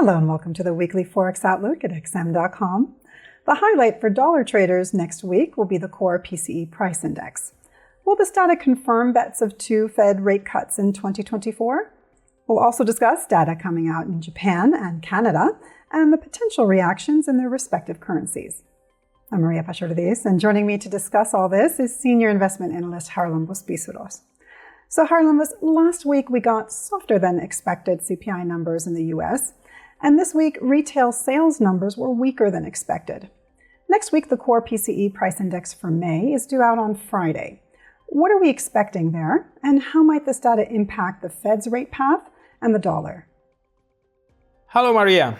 Hello and welcome to the Weekly Forex Outlook at XM.com. The highlight for dollar traders next week will be the core PCE price index. Will this data confirm bets of 2 Fed rate cuts in 2024? We'll also discuss data coming out in Japan and Canada and the potential reactions in their respective currencies. I'm Maria Pachordes, and joining me to discuss all this is Senior Investment Analyst Harlan Vospisuros. So Harlan, last week we got softer than expected CPI numbers in the US, and this week retail sales numbers were weaker than expected. Next week, the core PCE price index for May is due out on Friday. What are we expecting there, and how might this data impact the Fed's rate path and the dollar? Hello, Maria.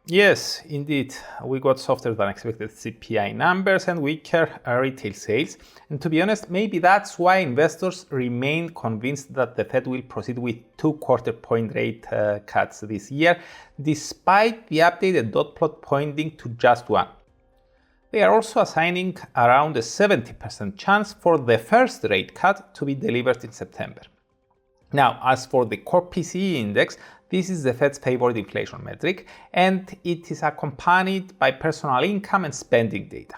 Yes, indeed, we got softer than expected CPI numbers and weaker retail sales. And to be honest, maybe that's why investors remain convinced that the Fed will proceed with 2 quarter-point rate cuts this year, despite the updated dot plot pointing to just one. They are also assigning around a 70% chance for the first rate cut to be delivered in September. Now, as for the core PCE index, this is the Fed's favorite inflation metric, and it is accompanied by personal income and spending data.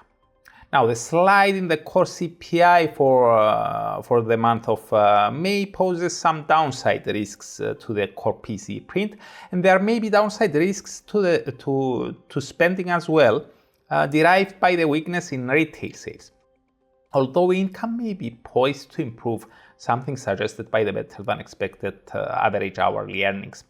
Now, the slide in the core CPI for the month of May poses some downside risks to the core PCE print, and there may be downside risks to spending as well, derived by the weakness in retail sales. Although income may be poised to improve, something suggested by the better than expected average hourly earnings.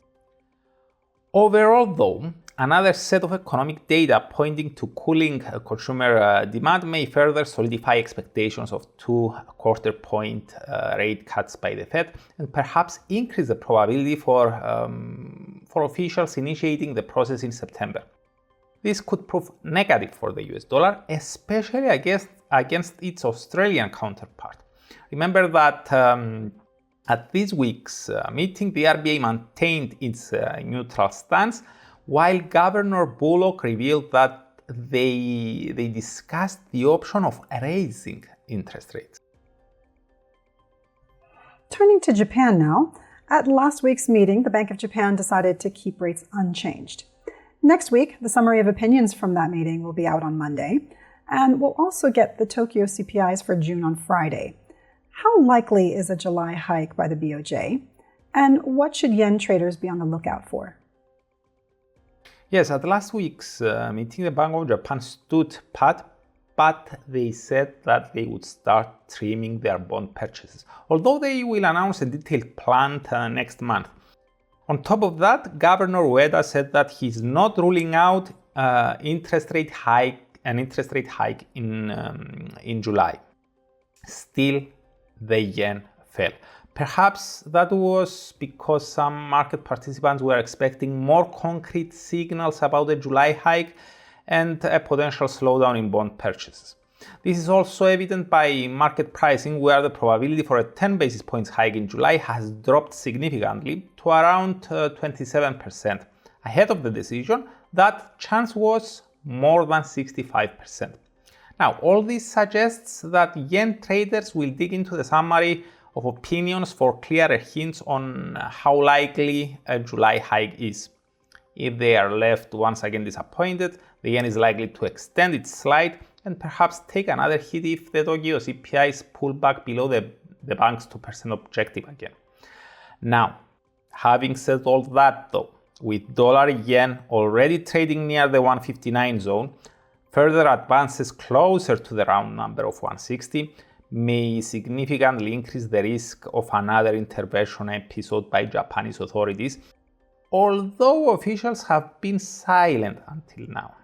Overall, though, another set of economic data pointing to cooling consumer demand may further solidify expectations of 2 quarter-point rate cuts by the Fed and perhaps increase the probability for officials initiating the process in September. This could prove negative for the US dollar, especially against its Australian counterpart. Remember that at this week's meeting, the RBA maintained its neutral stance, while Governor Bullock revealed that they discussed the option of raising interest rates. Turning to Japan now, at last week's meeting, the Bank of Japan decided to keep rates unchanged. Next week, the summary of opinions from that meeting will be out on Monday, and we'll also get the Tokyo CPIs for June on Friday. How likely is a July hike by the BoJ, and what should yen traders be on the lookout for? Yes, at last week's meeting, the Bank of Japan stood pat, but they said that they would start trimming their bond purchases, although they will announce a detailed plan next month. On top of that, Governor Ueda said that he's not ruling out an interest rate hike in July. Still, the yen fell. Perhaps that was because some market participants were expecting more concrete signals about the July hike and a potential slowdown in bond purchases. This is also evident by market pricing, where the probability for a 10 basis points hike in July has dropped significantly to around 27%. Ahead of the decision, that chance was more than 65%. Now, all this suggests that yen traders will dig into the summary of opinions for clearer hints on how likely a July hike is. If they are left once again disappointed, the yen is likely to extend its slide and perhaps take another hit if the Tokyo CPIs pull back below the bank's 2% objective again. Now, having said all that though, with dollar yen already trading near the 159 zone, further advances closer to the round number of 160 may significantly increase the risk of another intervention episode by Japanese authorities, although officials have been silent until now.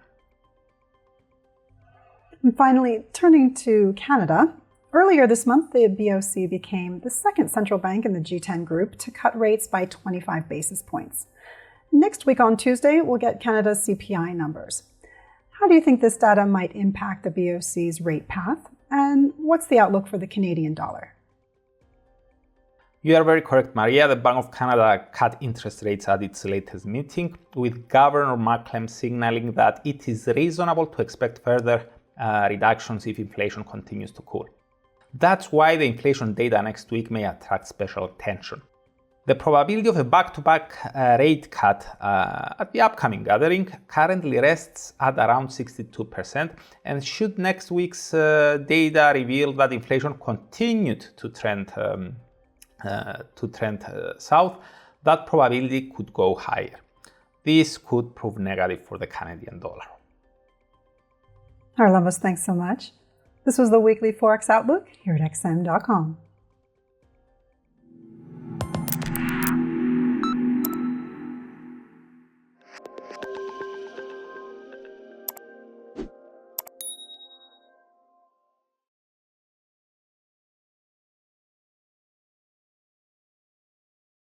And finally, turning to Canada, earlier this month, the BOC became the second central bank in the G10 group to cut rates by 25 basis points. Next week on Tuesday, we'll get Canada's CPI numbers. How do you think this data might impact the BOC's rate path, and what's the outlook for the Canadian dollar? You are very correct, Maria. The Bank of Canada cut interest rates at its latest meeting, with Governor Macklem signaling that it is reasonable to expect further reductions if inflation continues to cool. That's why the inflation data next week may attract special attention. The probability of a back-to-back rate cut at the upcoming gathering currently rests at around 62%, and should next week's data reveal that inflation continued to trend south, that probability could go higher. This could prove negative for the Canadian dollar. Harlamos, thanks so much. This was the Weekly Forex Outlook here at XM.com.